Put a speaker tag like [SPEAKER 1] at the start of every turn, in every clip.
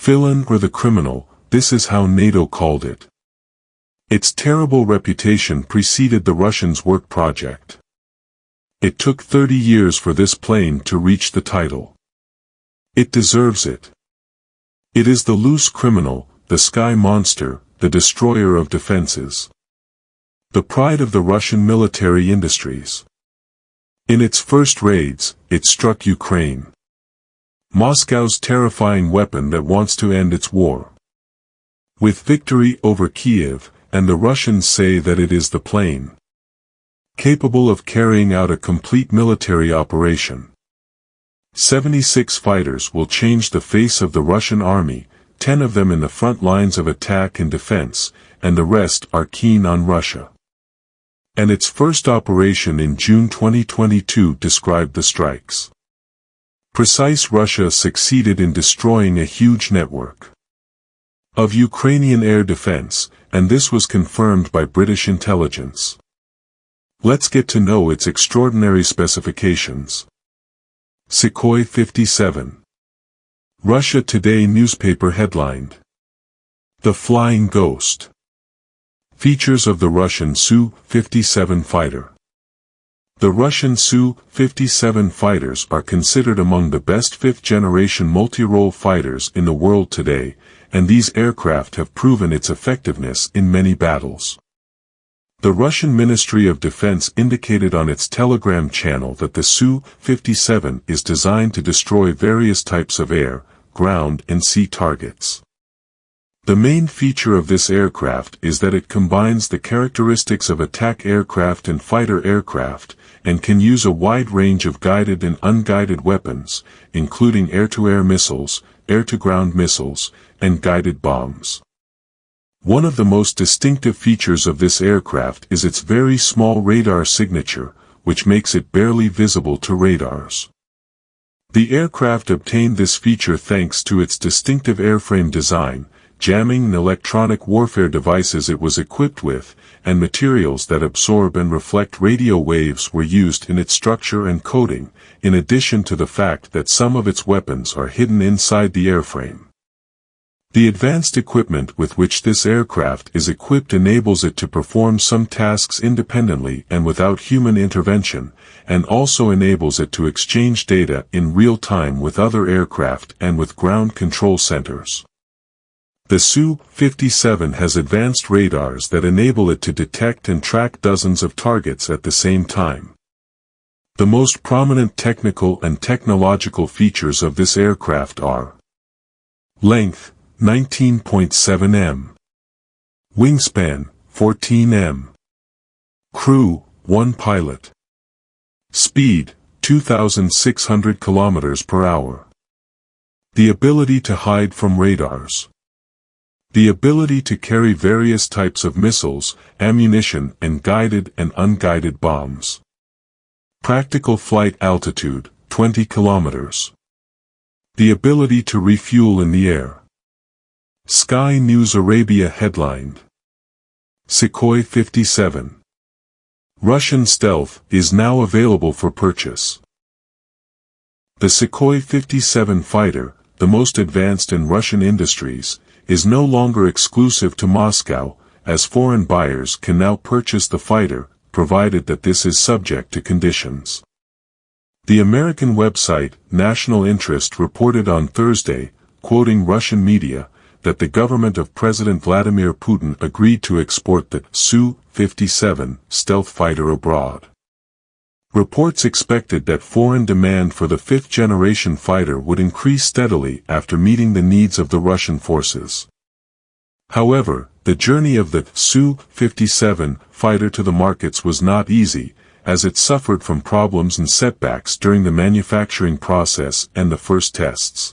[SPEAKER 1] Philon, or the criminal, this is how NATO called it. Its terrible reputation preceded the Russians' work project. It took 30 years for this plane to reach the title. It deserves it. It is the loose criminal, the sky monster, the destroyer of defenses. The pride of the Russian military industries. In its first raids, it struck Ukraine. Moscow's terrifying weapon that wants to end its war. With victory over Kiev, and the Russians say that it is the plane capable of carrying out a complete military operation. 76 fighters will change the face of the Russian army, 10 of them in the front lines of attack and defense, and the rest are keen on Russia. And its first operation in June 2022 described the strikes. Precise Russia succeeded in destroying a huge network of Ukrainian air defense, and this was confirmed by British intelligence. Let's get to know its extraordinary specifications. SU-57. Russia Today newspaper headlined. The Flying Ghost. Features of the Russian SU-57 fighter. The Russian SU-57 fighters are considered among the best fifth-generation multi-role fighters in the world today, and these aircraft have proven its effectiveness in many battles. The Russian Ministry of Defense indicated on its Telegram channel that the SU-57 is designed to destroy various types of air, ground and sea targets. The main feature of this aircraft is that it combines the characteristics of attack aircraft and fighter aircraft, and can use a wide range of guided and unguided weapons, including air-to-air missiles, air-to-ground missiles, and guided bombs. One of the most distinctive features of this aircraft is its very small radar signature, which makes it barely visible to radars. The aircraft obtained this feature thanks to its distinctive airframe design, jamming and electronic warfare devices it was equipped with, and materials that absorb and reflect radio waves were used in its structure and coating, in addition to the fact that some of its weapons are hidden inside the airframe. The advanced equipment with which this aircraft is equipped enables it to perform some tasks independently and without human intervention, and also enables it to exchange data in real time with other aircraft and with ground control centers. The SU-57 has advanced radars that enable it to detect and track dozens of targets at the same time. The most prominent technical and technological features of this aircraft are: length, 19.7 m. Wingspan, 14 m. Crew, 1 pilot. Speed, 2,600 km per hour. The ability to hide from radars. The ability to carry various types of missiles, ammunition, and guided and unguided bombs. Practical flight altitude, 20 kilometers. The ability to refuel in the air. Sky News Arabia headlined. SU-57. Russian stealth is now available for purchase. The SU-57 fighter, the most advanced in Russian industries, is no longer exclusive to Moscow, as foreign buyers can now purchase the fighter, provided that this is subject to conditions. The American website, National Interest, reported on Thursday, quoting Russian media, that the government of President Vladimir Putin agreed to export the SU-57 stealth fighter abroad. Reports expected that foreign demand for the fifth-generation fighter would increase steadily after meeting the needs of the Russian forces. However, the journey of the SU-57 fighter to the markets was not easy, as it suffered from problems and setbacks during the manufacturing process and the first tests.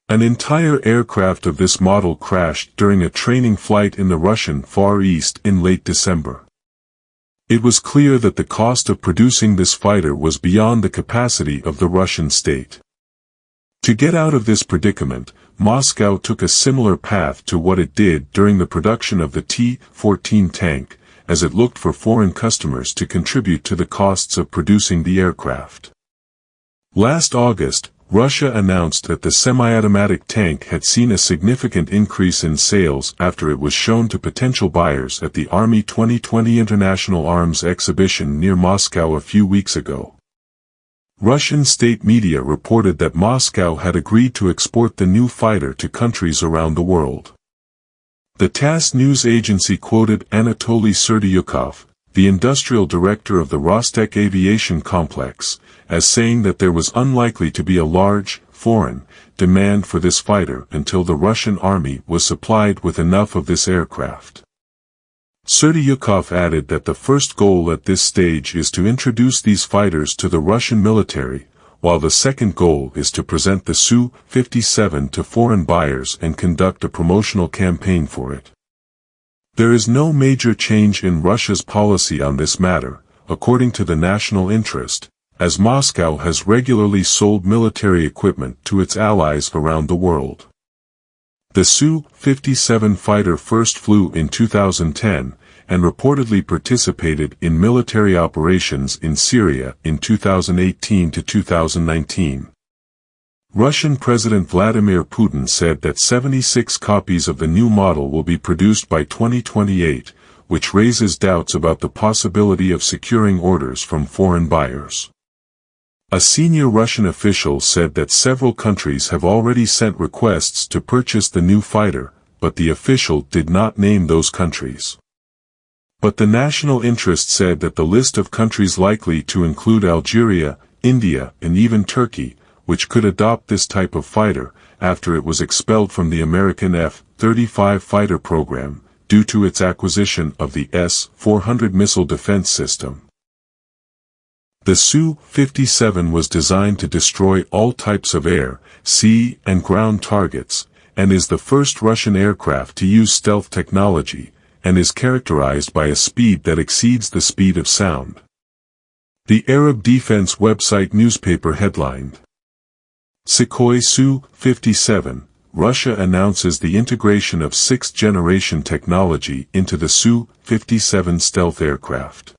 [SPEAKER 1] An entire aircraft of this model crashed during a training flight in the Russian Far East in late December. It was clear that the cost of producing this fighter was beyond the capacity of the Russian state. To get out of this predicament, Moscow took a similar path to what it did during the production of the T-14 tank, as it looked for foreign customers to contribute to the costs of producing the aircraft. Last August, Russia announced that the semi-automatic tank had seen a significant increase in sales after it was shown to potential buyers at the Army 2020 International Arms Exhibition near Moscow a few weeks ago. Russian state media reported that Moscow had agreed to export the new fighter to countries around the world. The TASS news agency quoted Anatoly Serdyukov, the industrial director of the Rostec aviation complex, as saying that there was unlikely to be a large, foreign, demand for this fighter until the Russian army was supplied with enough of this aircraft. Serdyukov added that the first goal at this stage is to introduce these fighters to the Russian military, while the second goal is to present the SU-57 to foreign buyers and conduct a promotional campaign for it. There is no major change in Russia's policy on this matter, according to the national interest, as Moscow has regularly sold military equipment to its allies around the world. The Su-57 fighter first flew in 2010, and reportedly participated in military operations in Syria in 2018 to 2019. Russian President Vladimir Putin said that 76 copies of the new model will be produced by 2028, which raises doubts about the possibility of securing orders from foreign buyers. A senior Russian official said that several countries have already sent requests to purchase the new fighter, but the official did not name those countries. But the national interest said that the list of countries likely to include Algeria, India, and even Turkey, which could adopt this type of fighter, after it was expelled from the American F-35 fighter program, due to its acquisition of the S-400 missile defense system. The Su-57 was designed to destroy all types of air, sea, and ground targets, and is the first Russian aircraft to use stealth technology, and is characterized by a speed that exceeds the speed of sound. The Arab defense website newspaper headlined, Sukhoi Su-57, Russia announces the integration of sixth-generation technology into the Su-57 stealth aircraft.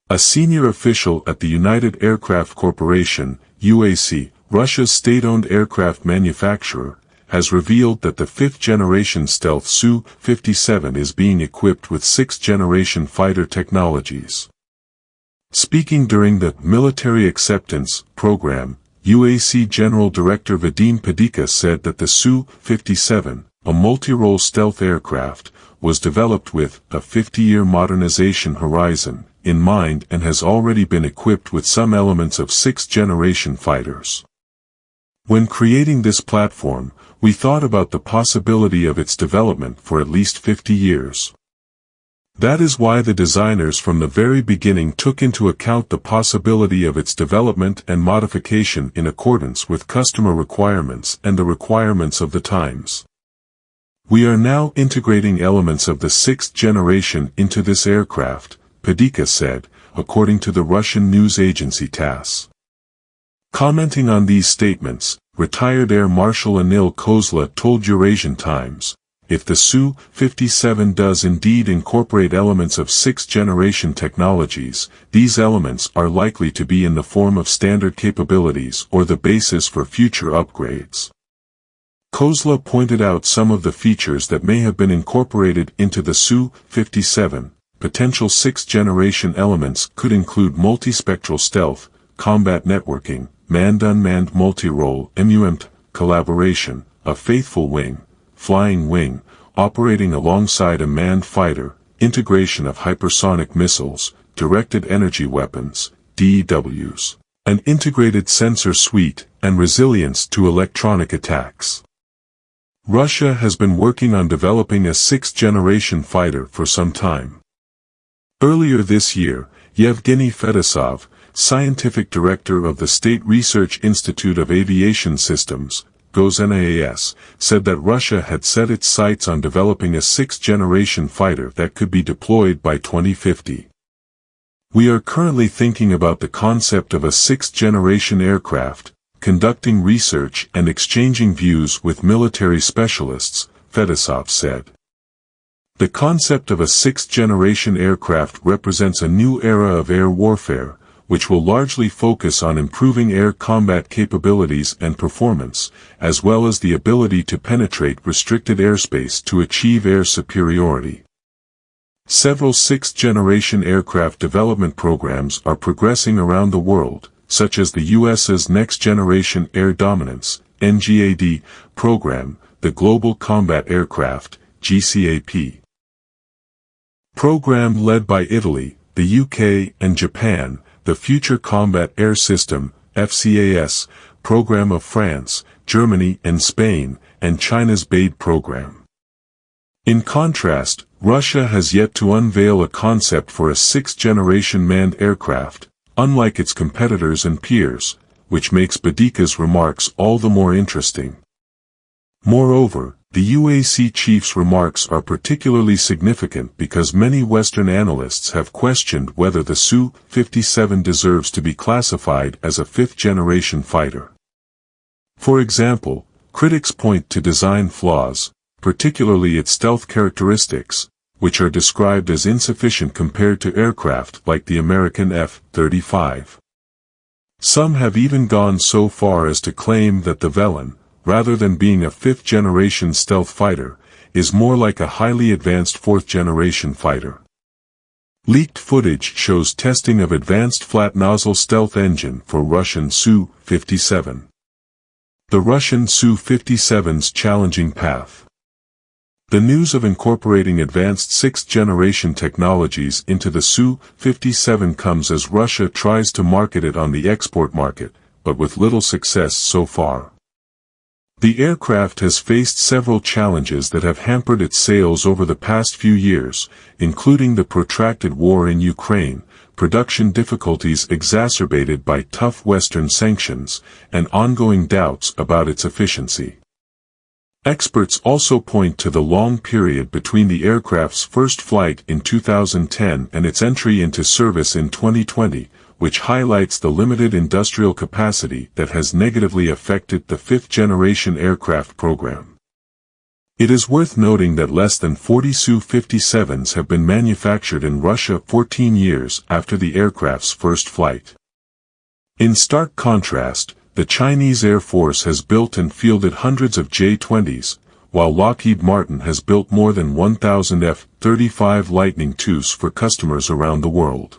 [SPEAKER 1] A senior official at the United Aircraft Corporation, UAC, Russia's state-owned aircraft manufacturer, has revealed that the fifth-generation stealth Su-57 is being equipped with sixth-generation fighter technologies. Speaking during the Military Acceptance Program, UAC General Director Vadim Padika said that the Su-57, a multi-role stealth aircraft, was developed with a 50-year modernization horizon in mind and has already been equipped with some elements of sixth-generation fighters. When creating this platform, we thought about the possibility of its development for at least 50 years. That is why the designers from the very beginning took into account the possibility of its development and modification in accordance with customer requirements and the requirements of the times. We are now integrating elements of the sixth generation into this aircraft, Padika said, according to the Russian news agency TASS. Commenting on these statements, retired Air Marshal Anil Khosla told Eurasian Times, if the Su-57 does indeed incorporate elements of sixth-generation technologies, these elements are likely to be in the form of standard capabilities or the basis for future upgrades. Khosla pointed out some of the features that may have been incorporated into the Su-57. Potential sixth-generation elements could include multispectral stealth, combat networking, manned-unmanned multi-role (MUMT) collaboration, a faithful wing, flying wing, operating alongside a manned fighter, integration of hypersonic missiles, directed energy weapons, DEWs, an integrated sensor suite, and resilience to electronic attacks. Russia has been working on developing a sixth-generation fighter for some time. Earlier this year, Yevgeny Fedosov, scientific director of the State Research Institute of Aviation Systems, GOSNAAS, said that Russia had set its sights on developing a sixth-generation fighter that could be deployed by 2050. We are currently thinking about the concept of a sixth-generation aircraft, conducting research and exchanging views with military specialists, Fedosov said. The concept of a sixth-generation aircraft represents a new era of air warfare, which will largely focus on improving air combat capabilities and performance, as well as the ability to penetrate restricted airspace to achieve air superiority. Several sixth-generation aircraft development programs are progressing around the world, such as the U.S.'s Next Generation Air Dominance (NGAD) program, the Global Combat Aircraft (GCAP) program led by Italy, the UK, and Japan, the Future Combat Air System (FCAS) program of France, Germany, and Spain, and China's BAID program. In contrast, Russia has yet to unveil a concept for a sixth-generation manned aircraft, unlike its competitors and peers, which makes Badika's remarks all the more interesting. Moreover, the UAC chief's remarks are particularly significant because many Western analysts have questioned whether the SU-57 deserves to be classified as a fifth-generation fighter. For example, critics point to design flaws, particularly its stealth characteristics, which are described as insufficient compared to aircraft like the American F-35. Some have even gone so far as to claim that the Philon, rather than being a fifth-generation stealth fighter, is more like a highly advanced fourth-generation fighter. Leaked footage shows testing of advanced flat-nozzle stealth engine for Russian Su-57. The Russian Su-57's challenging path. The news of incorporating advanced sixth-generation technologies into the Su-57 comes as Russia tries to market it on the export market, but with little success so far. The aircraft has faced several challenges that have hampered its sales over the past few years, including the protracted war in Ukraine, production difficulties exacerbated by tough Western sanctions, and ongoing doubts about its efficiency. Experts also point to the long period between the aircraft's first flight in 2010 and its entry into service in 2020, which highlights the limited industrial capacity that has negatively affected the fifth-generation aircraft program. It is worth noting that less than 40 Su-57s have been manufactured in Russia 14 years after the aircraft's first flight. In stark contrast, the Chinese Air Force has built and fielded hundreds of J-20s, while Lockheed Martin has built more than 1,000 F-35 Lightning IIs for customers around the world.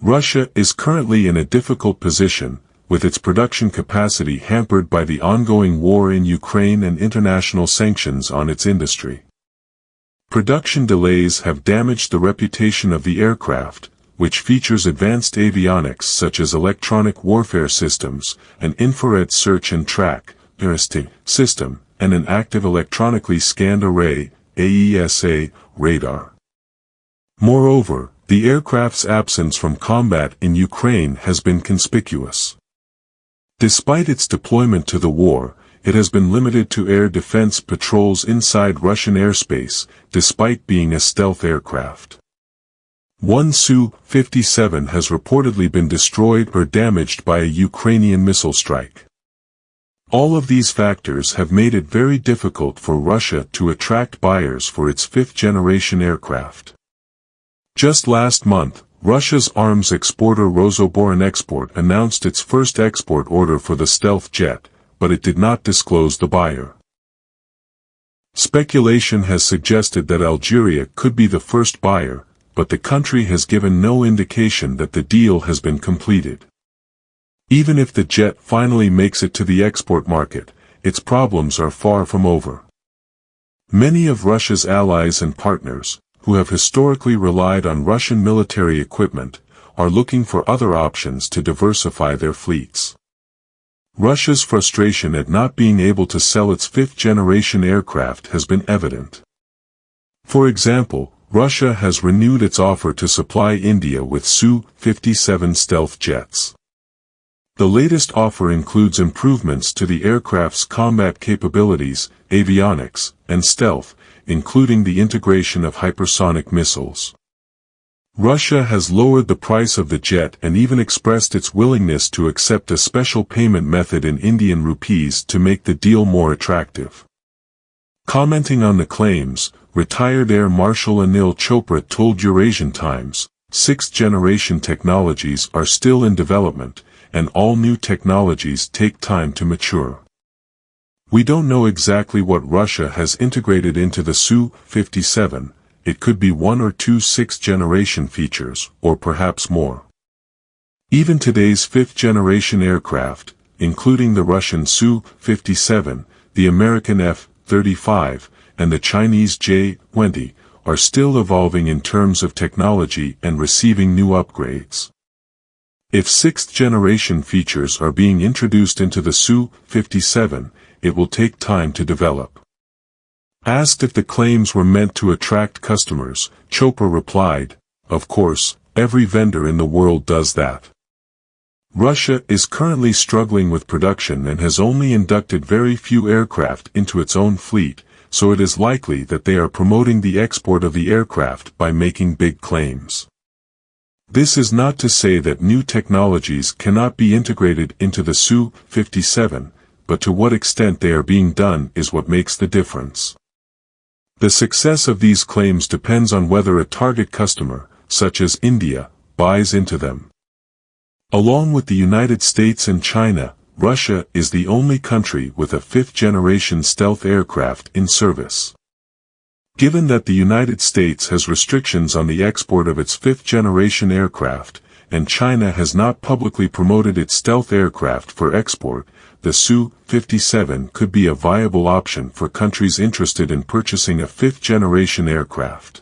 [SPEAKER 1] Russia is currently in a difficult position, with its production capacity hampered by the ongoing war in Ukraine and international sanctions on its industry. Production delays have damaged the reputation of the aircraft, which features advanced avionics such as electronic warfare systems, an infrared search and track system, and an active electronically scanned array AESA radar. Moreover, the aircraft's absence from combat in Ukraine has been conspicuous. Despite its deployment to the war, it has been limited to air defense patrols inside Russian airspace, despite being a stealth aircraft. One Su-57 has reportedly been destroyed or damaged by a Ukrainian missile strike. All of these factors have made it very difficult for Russia to attract buyers for its fifth-generation aircraft. Just last month, Russia's arms exporter Rosoboronexport announced its first export order for the stealth jet, but it did not disclose the buyer. Speculation has suggested that Algeria could be the first buyer, but the country has given no indication that the deal has been completed. Even if the jet finally makes it to the export market, its problems are far from over. Many of Russia's allies and partners, who have historically relied on Russian military equipment, are looking for other options to diversify their fleets. Russia's frustration at not being able to sell its fifth-generation aircraft has been evident. For example, Russia has renewed its offer to supply India with Su-57 stealth jets. The latest offer includes improvements to the aircraft's combat capabilities, avionics, and stealth, including the integration of hypersonic missiles. Russia has lowered the price of the jet and even expressed its willingness to accept a special payment method in Indian rupees to make the deal more attractive. Commenting on the claims, retired Air Marshal Anil Chopra told Eurasian Times, sixth-generation technologies are still in development, and all new technologies take time to mature. We don't know exactly what Russia has integrated into the SU-57, it could be one or two sixth-generation features, or perhaps more. Even today's fifth-generation aircraft, including the Russian Su-57, the American F-35, and the Chinese J-20, are still evolving in terms of technology and receiving new upgrades. If sixth-generation features are being introduced into the Su-57, it will take time to develop. Asked if the claims were meant to attract customers, Chopra replied, "Of course, every vendor in the world does that." Russia is currently struggling with production and has only inducted very few aircraft into its own fleet, so it is likely that they are promoting the export of the aircraft by making big claims. This is not to say that new technologies cannot be integrated into the Su-57, but to what extent they are being done is what makes the difference. The success of these claims depends on whether a target customer, such as India, buys into them. Along with the United States and China, Russia is the only country with a fifth-generation stealth aircraft in service. Given that the United States has restrictions on the export of its fifth-generation aircraft, and China has not publicly promoted its stealth aircraft for export, the Su-57 could be a viable option for countries interested in purchasing a fifth-generation aircraft.